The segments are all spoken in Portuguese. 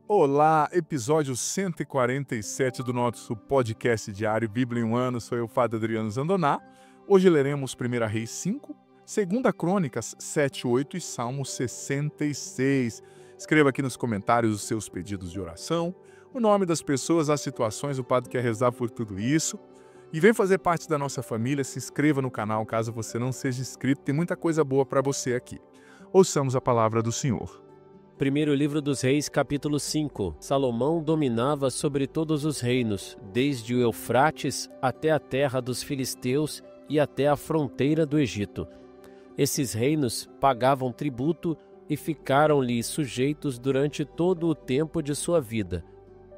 Olá, episódio 147 do nosso podcast diário Bíblia em um Ano. Sou eu, Padre Adriano Zandoná. Hoje leremos 1 Reis 5, 2 Crônicas 7, 8 e Salmo 66. Escreva aqui nos comentários os seus pedidos de oração, o nome das pessoas, as situações, o Padre quer rezar por tudo isso. E vem fazer parte da nossa família, se inscreva no canal caso você não seja inscrito, tem muita coisa boa para você aqui. Ouçamos a palavra do Senhor. Primeiro livro dos Reis, capítulo 5. Salomão dominava sobre todos os reinos, desde o Eufrates até a terra dos filisteus e até a fronteira do Egito. Esses reinos pagavam tributo e ficaram-lhe sujeitos durante todo o tempo de sua vida.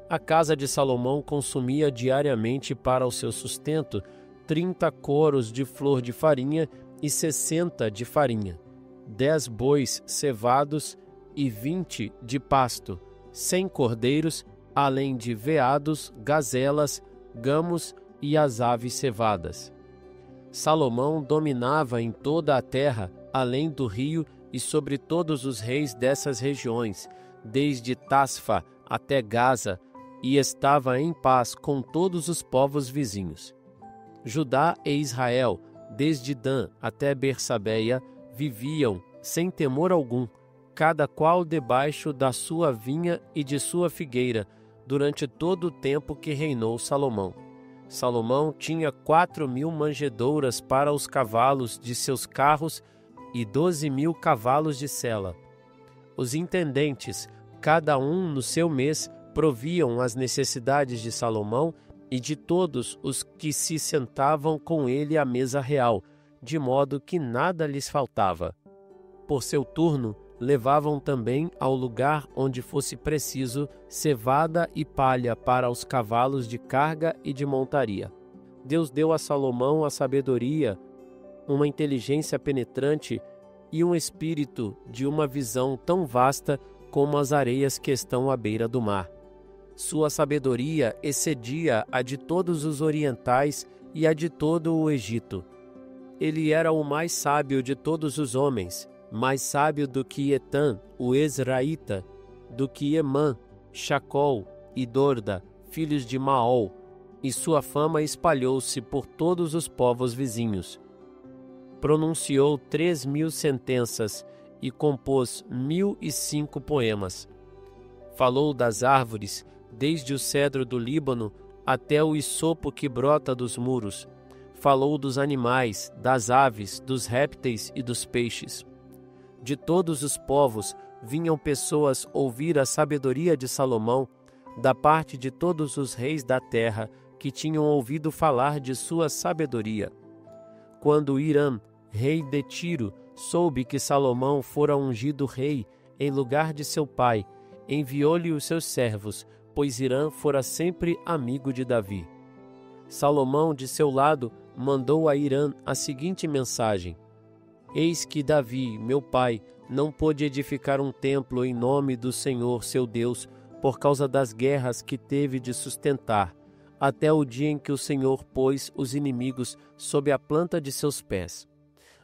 A casa de Salomão consumia diariamente para o seu sustento 30 coros de flor de farinha e 60 de farinha, 10 bois cevados e 20 de pasto, 100 cordeiros, além de veados, gazelas, gamos e as aves cevadas. Salomão dominava em toda a terra, além do rio, e sobre todos os reis dessas regiões, desde Tasfa até Gaza, e estava em paz com todos os povos vizinhos. Judá e Israel, desde Dan até Bersabeia, viviam sem temor algum, cada qual debaixo da sua vinha e de sua figueira, durante todo o tempo que reinou Salomão. Salomão tinha 4.000 manjedouras para os cavalos de seus carros e 12.000 cavalos de sela. Os intendentes, cada um no seu mês, proviam as necessidades de Salomão e de todos os que se sentavam com ele à mesa real, de modo que nada lhes faltava. Por seu turno, levavam também ao lugar onde fosse preciso cevada e palha para os cavalos de carga e de montaria. Deus deu a Salomão a sabedoria, uma inteligência penetrante e um espírito de uma visão tão vasta como as areias que estão à beira do mar. Sua sabedoria excedia a de todos os orientais e a de todo o Egito. Ele era o mais sábio de todos os homens, mais sábio do que Etã, o Ezraíta, do que Emã, Chacol e Dorda, filhos de Maol, e sua fama espalhou-se por todos os povos vizinhos. Pronunciou 3.000 sentenças e compôs 1.005 poemas. Falou das árvores, desde o cedro do Líbano até o isopo que brota dos muros. Falou dos animais, das aves, dos répteis e dos peixes. De todos os povos vinham pessoas ouvir a sabedoria de Salomão, da parte de todos os reis da terra que tinham ouvido falar de sua sabedoria. Quando Hiram, rei de Tiro, soube que Salomão fora ungido rei em lugar de seu pai, enviou-lhe os seus servos, pois Hiram fora sempre amigo de Davi. Salomão, de seu lado, mandou a Hiram a seguinte mensagem: Eis que Davi, meu pai, não pôde edificar um templo em nome do Senhor, seu Deus, por causa das guerras que teve de sustentar, até o dia em que o Senhor pôs os inimigos sob a planta de seus pés.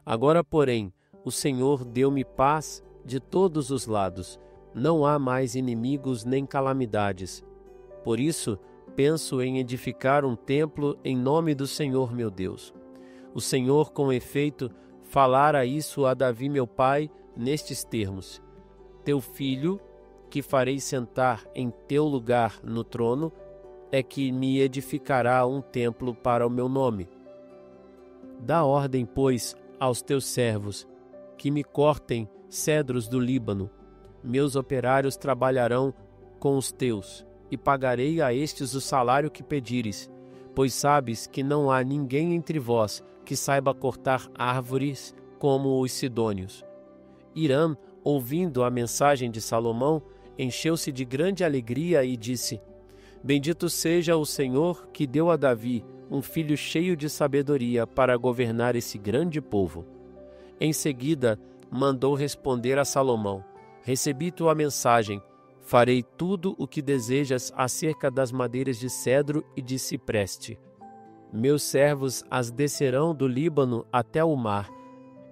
Agora, porém, o Senhor deu-me paz de todos os lados. Não há mais inimigos nem calamidades. Por isso, penso em edificar um templo em nome do Senhor, meu Deus. O Senhor, com efeito, falara isso a Davi meu pai nestes termos: Teu filho, que farei sentar em teu lugar no trono, é que me edificará um templo para o meu nome. Dá ordem, pois, aos teus servos, que me cortem cedros do Líbano. Meus operários trabalharão com os teus, e pagarei a estes o salário que pedires, pois sabes que não há ninguém entre vós que saiba cortar árvores como os sidônios. Hiram, ouvindo a mensagem de Salomão, encheu-se de grande alegria e disse: Bendito seja o Senhor que deu a Davi um filho cheio de sabedoria para governar esse grande povo. Em seguida, mandou responder a Salomão: Recebi tua mensagem, farei tudo o que desejas acerca das madeiras de cedro e de cipreste. Meus servos as descerão do Líbano até o mar,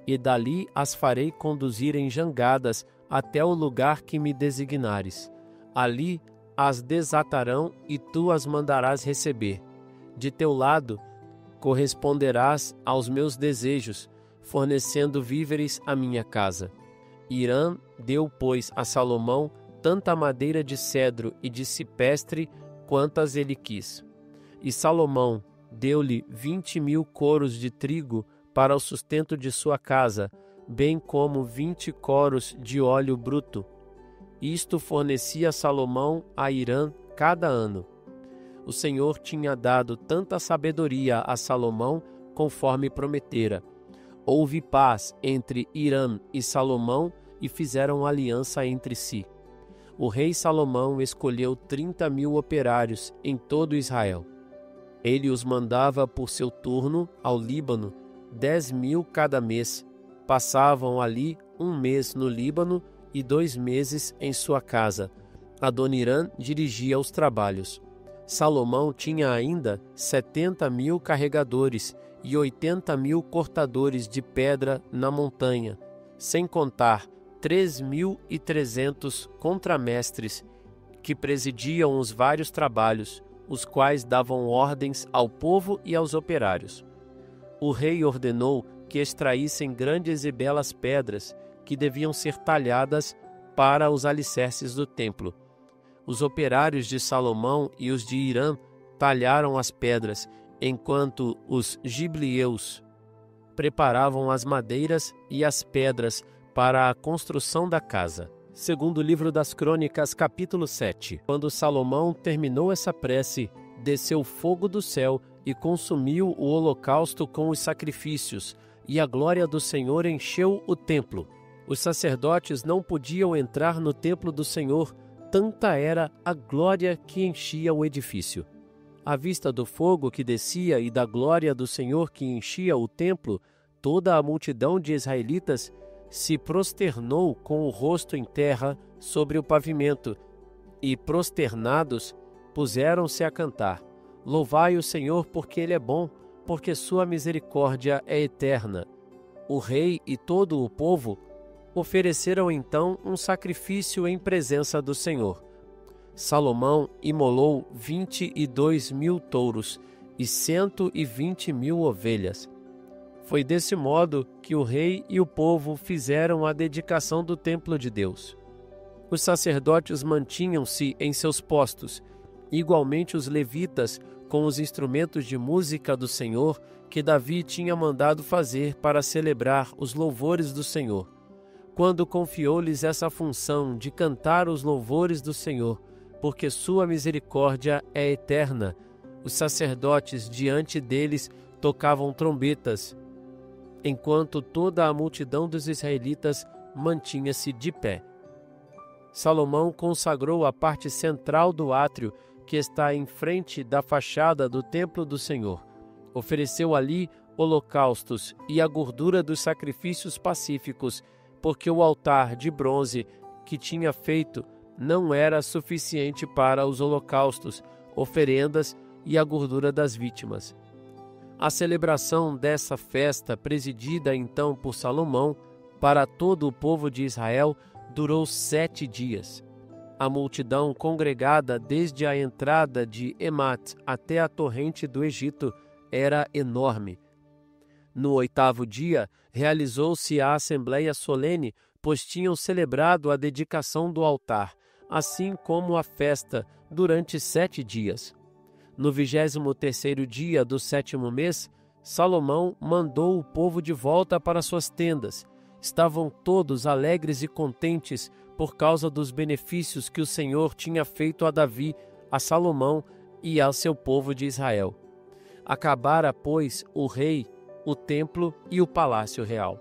e dali as farei conduzir em jangadas até o lugar que me designares. Ali as desatarão e tu as mandarás receber. De teu lado corresponderás aos meus desejos, fornecendo víveres à minha casa. Hirã deu, pois, a Salomão tanta madeira de cedro e de cipestre quantas ele quis. E Salomão deu-lhe 20.000 coros de trigo para o sustento de sua casa, bem como 20 coros de óleo bruto. Isto fornecia Salomão a Hirã cada ano. O Senhor tinha dado tanta sabedoria a Salomão, conforme prometera. Houve paz entre Hirã e Salomão, e fizeram aliança entre si. O rei Salomão escolheu 30.000 operários em todo Israel. Ele os mandava por seu turno ao Líbano, 10.000 cada mês. Passavam ali 1 mês no Líbano e 2 meses em sua casa. Adonirã dirigia os trabalhos. Salomão tinha ainda 70.000 carregadores e 80.000 cortadores de pedra na montanha, sem contar 3.300 contramestres que presidiam os vários trabalhos, os quais davam ordens ao povo e aos operários. O rei ordenou que extraíssem grandes e belas pedras que deviam ser talhadas para os alicerces do templo. Os operários de Salomão e os de Hirã talharam as pedras, enquanto os gibeeus preparavam as madeiras e as pedras para a construção da casa. Segundo o livro das Crônicas, capítulo 7. Quando Salomão terminou essa prece, desceu fogo do céu e consumiu o holocausto com os sacrifícios, e a glória do Senhor encheu o templo. Os sacerdotes não podiam entrar no templo do Senhor, tanta era a glória que enchia o edifício. À vista do fogo que descia e da glória do Senhor que enchia o templo, toda a multidão de israelitas se prosternou com o rosto em terra sobre o pavimento, e, prosternados, puseram-se a cantar: Louvai o Senhor, porque Ele é bom, porque sua misericórdia é eterna. O rei e todo o povo ofereceram então um sacrifício em presença do Senhor. Salomão imolou 22.000 touros e 120.000 ovelhas. Foi desse modo que o rei e o povo fizeram a dedicação do templo de Deus. Os sacerdotes mantinham-se em seus postos, igualmente os levitas com os instrumentos de música do Senhor que Davi tinha mandado fazer para celebrar os louvores do Senhor. Quando confiou-lhes essa função de cantar os louvores do Senhor, porque sua misericórdia é eterna, os sacerdotes diante deles tocavam trombetas, enquanto toda a multidão dos israelitas mantinha-se de pé. Salomão consagrou a parte central do átrio, que está em frente da fachada do templo do Senhor. Ofereceu ali holocaustos e a gordura dos sacrifícios pacíficos, porque o altar de bronze que tinha feito não era suficiente para os holocaustos, oferendas e a gordura das vítimas. A celebração dessa festa, presidida então por Salomão, para todo o povo de Israel, durou 7 dias. A multidão congregada desde a entrada de Emat até a torrente do Egito era enorme. No 8º dia, realizou-se a assembleia solene, pois tinham celebrado a dedicação do altar, assim como a festa, durante 7 dias. No 23º dia do 7º mês, Salomão mandou o povo de volta para suas tendas. Estavam todos alegres e contentes por causa dos benefícios que o Senhor tinha feito a Davi, a Salomão e ao seu povo de Israel. Acabara, pois, o rei, o templo e o palácio real.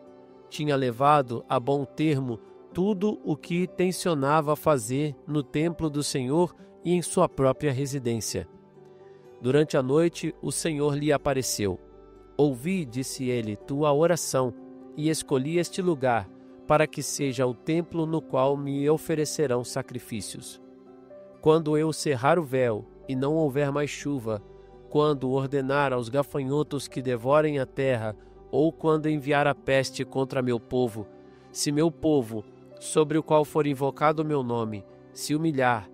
Tinha levado a bom termo tudo o que tencionava fazer no templo do Senhor e em sua própria residência. Durante a noite, o Senhor lhe apareceu. Ouvi, disse ele, tua oração, e escolhi este lugar, para que seja o templo no qual me oferecerão sacrifícios. Quando eu cerrar o véu, e não houver mais chuva, quando ordenar aos gafanhotos que devorem a terra, ou quando enviar a peste contra meu povo, se meu povo, sobre o qual for invocado o meu nome, se humilhar,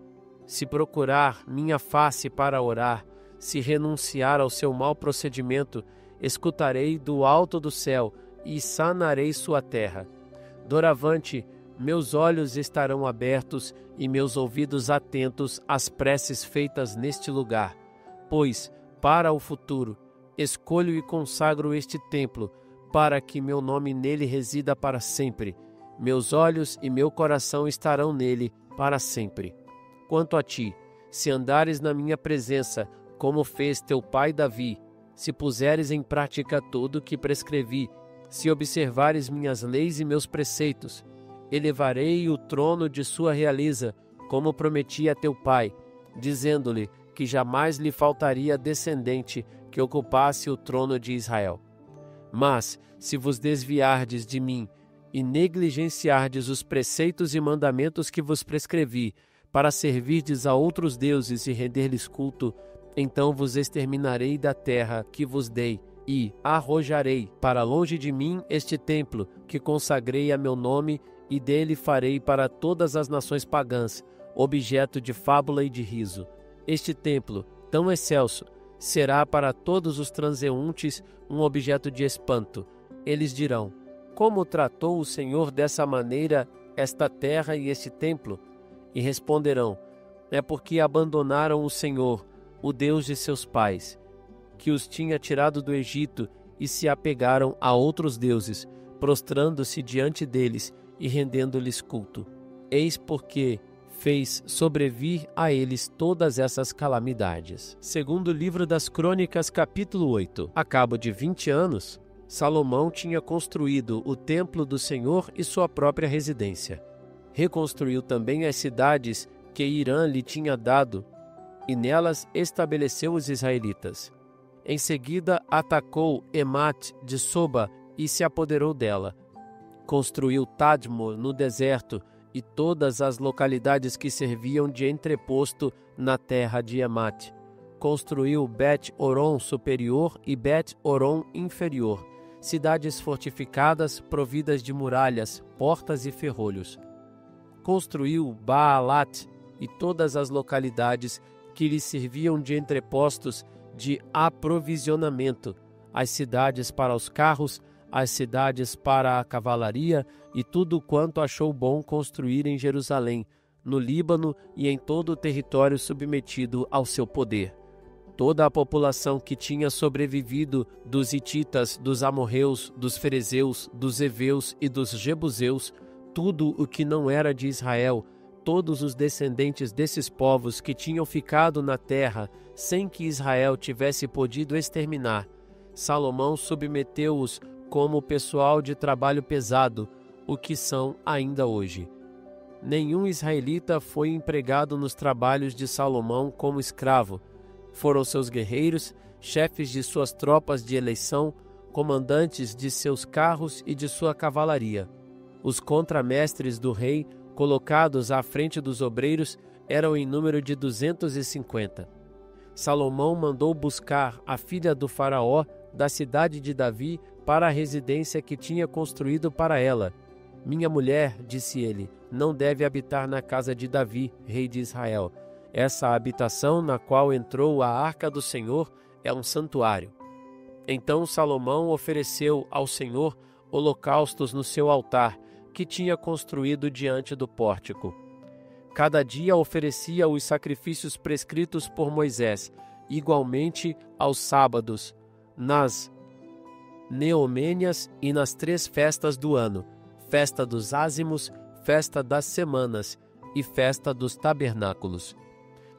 se procurar minha face para orar, se renunciar ao seu mau procedimento, escutarei do alto do céu e sanarei sua terra. Doravante, meus olhos estarão abertos e meus ouvidos atentos às preces feitas neste lugar, pois, para o futuro, escolho e consagro este templo, para que meu nome nele resida para sempre. Meus olhos e meu coração estarão nele para sempre. Quanto a ti, se andares na minha presença, como fez teu pai Davi, se puseres em prática tudo o que prescrevi, se observares minhas leis e meus preceitos, elevarei o trono de sua realeza, como prometi a teu pai, dizendo-lhe que jamais lhe faltaria descendente que ocupasse o trono de Israel. Mas, se vos desviardes de mim e negligenciardes os preceitos e mandamentos que vos prescrevi, para servirdes a outros deuses e render-lhes culto, então vos exterminarei da terra que vos dei, e arrojarei para longe de mim este templo que consagrei a meu nome, e dele farei para todas as nações pagãs objeto de fábula e de riso. Este templo, tão excelso, será para todos os transeuntes um objeto de espanto. Eles dirão: como tratou o Senhor dessa maneira esta terra e este templo? E responderão: é porque abandonaram o Senhor, o Deus de seus pais, que os tinha tirado do Egito, e se apegaram a outros deuses, prostrando-se diante deles e rendendo-lhes culto. Eis porque fez sobrevir a eles todas essas calamidades. Segundo livro das Crônicas, capítulo 8. A cabo de 20 anos, Salomão tinha construído o templo do Senhor e sua própria residência. Reconstruiu também as cidades que Irã lhe tinha dado, e nelas estabeleceu os israelitas. Em seguida, atacou Emat de Soba e se apoderou dela. Construiu Tadmor no deserto e todas as localidades que serviam de entreposto na terra de Emat. Construiu Bet-Oron superior e Bet-Oron inferior, cidades fortificadas providas de muralhas, portas e ferrolhos. Construiu Baalat e todas as localidades que lhe serviam de entrepostos de aprovisionamento, as cidades para os carros, as cidades para a cavalaria e tudo quanto achou bom construir em Jerusalém, no Líbano e em todo o território submetido ao seu poder. Toda a população que tinha sobrevivido dos hititas, dos amorreus, dos ferezeus, dos heveus e dos jebuseus, tudo o que não era de Israel, todos os descendentes desses povos que tinham ficado na terra sem que Israel tivesse podido exterminar, Salomão submeteu-os como pessoal de trabalho pesado, o que são ainda hoje. Nenhum israelita foi empregado nos trabalhos de Salomão como escravo. Foram seus guerreiros, chefes de suas tropas de eleição, comandantes de seus carros e de sua cavalaria. Os contramestres do rei, colocados à frente dos obreiros, eram em número de 250. Salomão mandou buscar a filha do faraó da cidade de Davi para a residência que tinha construído para ela. Minha mulher, disse ele, não deve habitar na casa de Davi, rei de Israel. Essa habitação na qual entrou a arca do Senhor é um santuário. Então Salomão ofereceu ao Senhor holocaustos no seu altar, que tinha construído diante do pórtico. Cada dia oferecia os sacrifícios prescritos por Moisés, igualmente aos sábados, nas neomênias e nas 3 festas do ano, festa dos ázimos, festa das semanas e festa dos tabernáculos.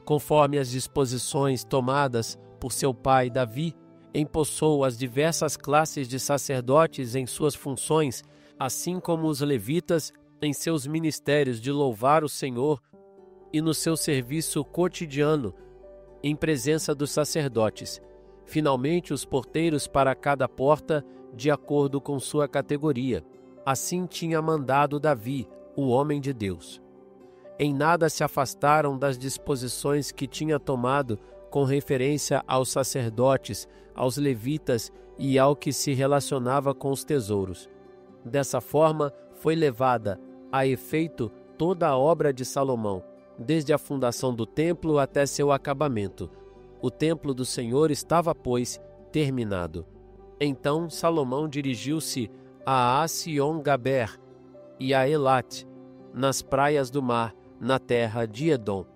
Conforme as disposições tomadas por seu pai Davi, empossou as diversas classes de sacerdotes em suas funções, assim como os levitas em seus ministérios de louvar o Senhor e no seu serviço cotidiano em presença dos sacerdotes. Finalmente, os porteiros para cada porta, de acordo com sua categoria. Assim tinha mandado Davi, o homem de Deus. Em nada se afastaram das disposições que tinha tomado com referência aos sacerdotes, aos levitas e ao que se relacionava com os tesouros. Dessa forma, foi levada a efeito toda a obra de Salomão. desde a fundação do templo até seu acabamento. O templo do Senhor estava, pois, terminado. Então Salomão dirigiu-se a Asion-Gaber e a Elat, nas praias do mar, na terra de Edom.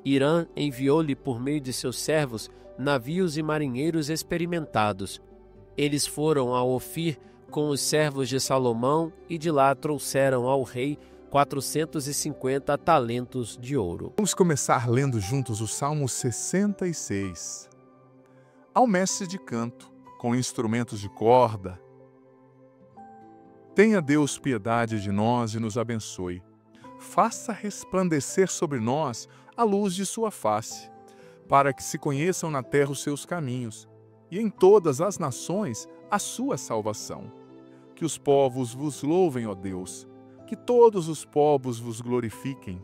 Hirã enviou-lhe por meio de seus servos navios e marinheiros experimentados. Eles foram a Ofir com os servos de Salomão e de lá trouxeram ao rei 450 talentos de ouro. Vamos começar lendo juntos o Salmo 66. Ao mestre de canto, com instrumentos de corda, tenha Deus piedade de nós e nos abençoe. Faça resplandecer sobre nós a luz de sua face, para que se conheçam na terra os seus caminhos, e em todas as nações a sua salvação. Que os povos vos louvem, ó Deus, que todos os povos vos glorifiquem.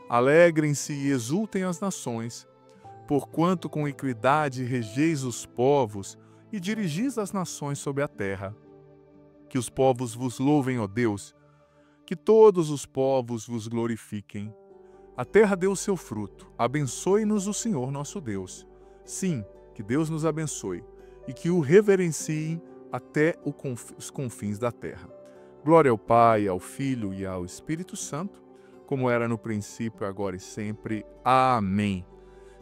Alegrem-se e exultem as nações, porquanto com equidade regeis os povos e dirigis as nações sobre a terra. Que os povos vos louvem, ó Deus, que todos os povos vos glorifiquem. A terra deu o seu fruto, abençoe-nos o Senhor nosso Deus. Sim, que Deus nos abençoe e que o reverenciem até os confins da terra. Glória ao Pai, ao Filho e ao Espírito Santo, como era no princípio, agora e sempre. Amém.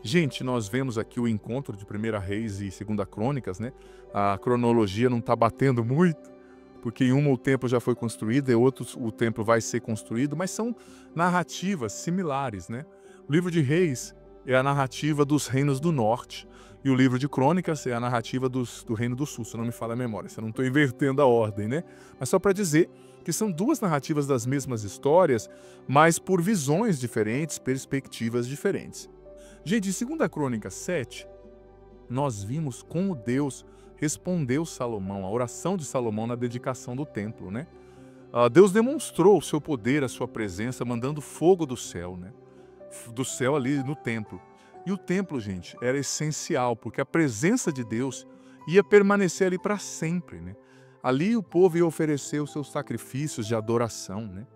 Gente, nós vemos aqui o encontro de 1 Reis e 2 Crônicas, né? A cronologia não está batendo muito, porque em uma o templo já foi construído, em outros o templo vai ser construído, mas são narrativas similares, né? O livro de Reis é a narrativa dos reinos do norte, e o livro de Crônicas é a narrativa do Reino do Sul, se não me falha a memória, se eu não estou invertendo a ordem, né? Mas só para dizer que são duas narrativas das mesmas histórias, mas por visões diferentes, perspectivas diferentes. Gente, em 2 Crônicas 7, nós vimos como Deus respondeu Salomão, a oração de Salomão na dedicação do templo, né? Deus demonstrou o seu poder, a sua presença, mandando fogo do céu, né? Do céu ali no templo. E o templo, gente, era essencial, porque a presença de Deus ia permanecer ali para sempre, né? Ali o povo ia oferecer os seus sacrifícios de adoração, né?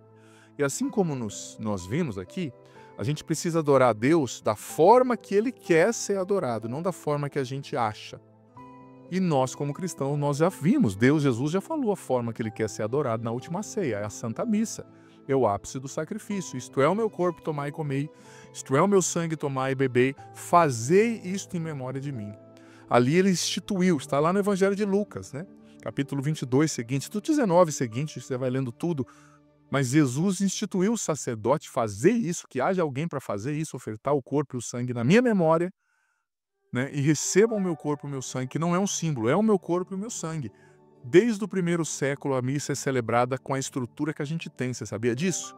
E assim como nós vimos aqui, a gente precisa adorar a Deus da forma que Ele quer ser adorado, não da forma que a gente acha. E nós, como cristãos, nós já vimos, Jesus já falou a forma que Ele quer ser adorado na última ceia, é a Santa Missa. É o ápice do sacrifício. Isto é o meu corpo, tomai e comei. Isto é o meu sangue, tomai e bebei. Fazei isto em memória de mim. Ali ele instituiu, está lá no Evangelho de Lucas, né? Capítulo 22 seguinte, do 19 seguinte, você vai lendo tudo. Mas Jesus instituiu o sacerdote, fazer isso, que haja alguém para fazer isso, ofertar o corpo e o sangue na minha memória, né? E recebam o meu corpo e o meu sangue, que não é um símbolo, é o meu corpo e o meu sangue. Desde o primeiro século, a missa é celebrada com a estrutura que a gente tem, você sabia disso?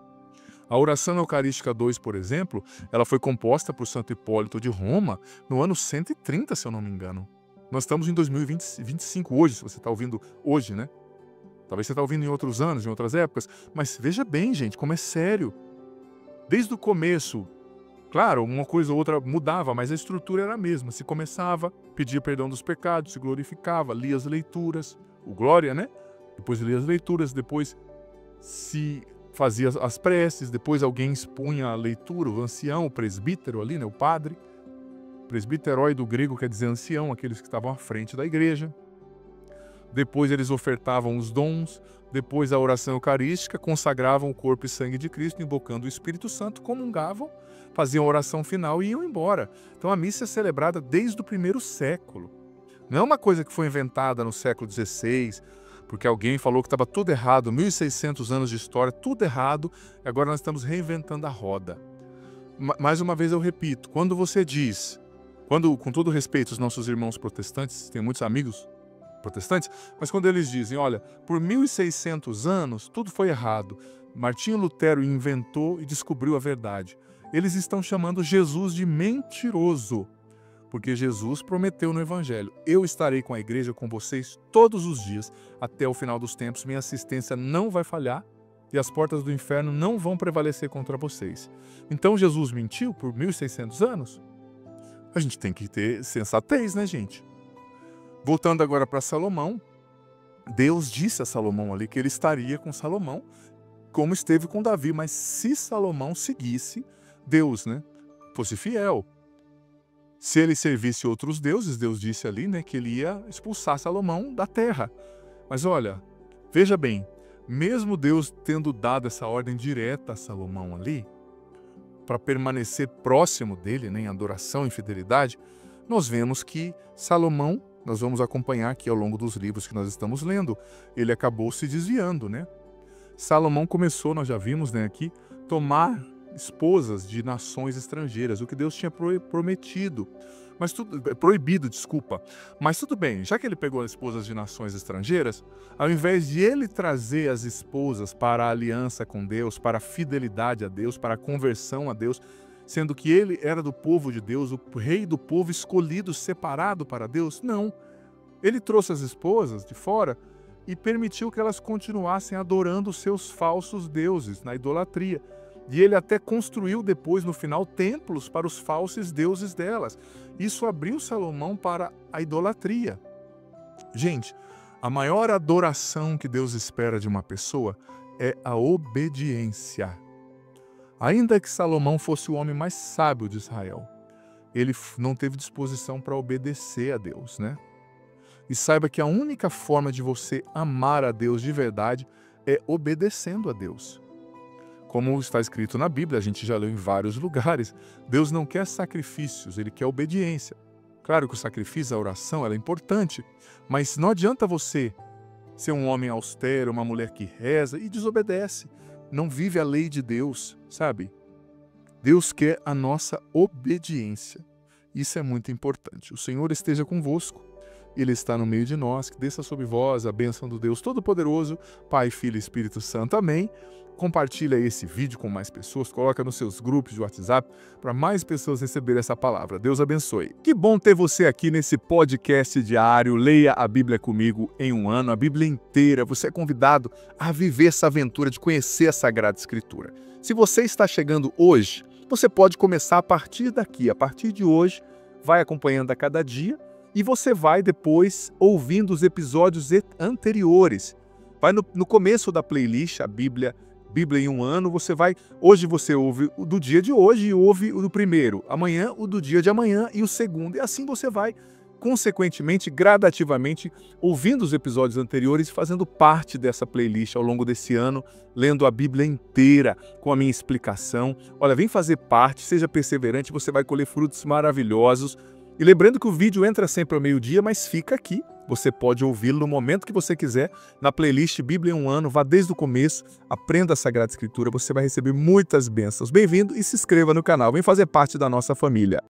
A oração eucarística 2, por exemplo, ela foi composta por Santo Hipólito de Roma no ano 130, se eu não me engano. Nós estamos em 2025 hoje, se você está ouvindo hoje, né? Talvez você está ouvindo em outros anos, em outras épocas, mas veja bem, gente, como é sério. Desde o começo, claro, uma coisa ou outra mudava, mas a estrutura era a mesma. Se começava, pedia perdão dos pecados, se glorificava, lia as leituras, o glória, né? Depois lia as leituras, depois se fazia as preces, depois alguém expunha a leitura, o ancião, o presbítero ali, né? O padre. Presbiterói do grego quer dizer ancião, aqueles que estavam à frente da igreja. Depois eles ofertavam os dons, depois a oração eucarística, consagravam o corpo e sangue de Cristo, invocando o Espírito Santo, comungavam, faziam a oração final e iam embora. Então a missa é celebrada desde o primeiro século. Não é uma coisa que foi inventada no século XVI, porque alguém falou que estava tudo errado, 1.600 anos de história, tudo errado, e agora nós estamos reinventando a roda. Mais uma vez eu repito, quando você diz, com todo respeito aos nossos irmãos protestantes, tem muitos amigos protestantes, mas quando eles dizem, olha, por 1.600 anos tudo foi errado, Martinho Lutero inventou e descobriu a verdade. Eles estão chamando Jesus de mentiroso, porque Jesus prometeu no Evangelho, eu estarei com a igreja, com vocês, todos os dias, até o final dos tempos, minha assistência não vai falhar e as portas do inferno não vão prevalecer contra vocês. Então Jesus mentiu por 1.600 anos? A gente tem que ter sensatez, né, gente? Voltando agora para Salomão, Deus disse a Salomão ali que ele estaria com Salomão, como esteve com Davi, mas se Salomão seguisse Deus, né, fosse fiel. Se ele servisse outros deuses, Deus disse ali, né, que ele ia expulsar Salomão da terra. Mas olha, veja bem, mesmo Deus tendo dado essa ordem direta a Salomão ali, para permanecer próximo dele, né, em adoração e fidelidade, nós vemos que Salomão, nós vamos acompanhar aqui ao longo dos livros que nós estamos lendo, ele acabou se desviando, né? Salomão começou, nós já vimos, né, aqui, tomar esposas de nações estrangeiras, o que Deus tinha prometido, proibido, desculpa. Mas tudo bem, já que ele pegou as esposas de nações estrangeiras, ao invés de ele trazer as esposas para a aliança com Deus, para a fidelidade a Deus, para a conversão a Deus, sendo que ele era do povo de Deus, o rei do povo escolhido, separado para Deus, não. Ele trouxe as esposas de fora e permitiu que elas continuassem adorando os seus falsos deuses, na idolatria. E ele até construiu depois, no final, templos para os falsos deuses delas. Isso abriu Salomão para a idolatria. Gente, a maior adoração que Deus espera de uma pessoa é a obediência. Ainda que Salomão fosse o homem mais sábio de Israel, ele não teve disposição para obedecer a Deus, né? E saiba que a única forma de você amar a Deus de verdade é obedecendo a Deus. Como está escrito na Bíblia, a gente já leu em vários lugares, Deus não quer sacrifícios, Ele quer obediência. Claro que o sacrifício, a oração, ela é importante, mas não adianta você ser um homem austero, uma mulher que reza e desobedece, não vive a lei de Deus, sabe? Deus quer a nossa obediência. Isso é muito importante. O Senhor esteja convosco. Ele está no meio de nós, que desça sobre vós a bênção do Deus Todo-Poderoso, Pai, Filho e Espírito Santo. Amém. Compartilha esse vídeo com mais pessoas, coloca nos seus grupos de WhatsApp para mais pessoas receberem essa palavra. Deus abençoe. Que bom ter você aqui nesse podcast diário. Leia a Bíblia comigo em um ano, a Bíblia inteira. Você é convidado a viver essa aventura de conhecer a Sagrada Escritura. Se você está chegando hoje, você pode começar a partir daqui, a partir de hoje, vai acompanhando a cada dia e você vai depois ouvindo os episódios anteriores. Vai no começo da playlist, a Bíblia em um ano, hoje você ouve o do dia de hoje e ouve o do primeiro, amanhã o do dia de amanhã e o segundo, e assim você vai, consequentemente, gradativamente, ouvindo os episódios anteriores e fazendo parte dessa playlist ao longo desse ano, lendo a Bíblia inteira com a minha explicação. Olha, vem fazer parte, seja perseverante, você vai colher frutos maravilhosos. E lembrando que o vídeo entra sempre ao meio-dia, mas fica aqui. Você pode ouvi-lo no momento que você quiser, na playlist Bíblia em um ano, vá desde o começo, aprenda a Sagrada Escritura, você vai receber muitas bênçãos. Bem-vindo e se inscreva no canal, vem fazer parte da nossa família.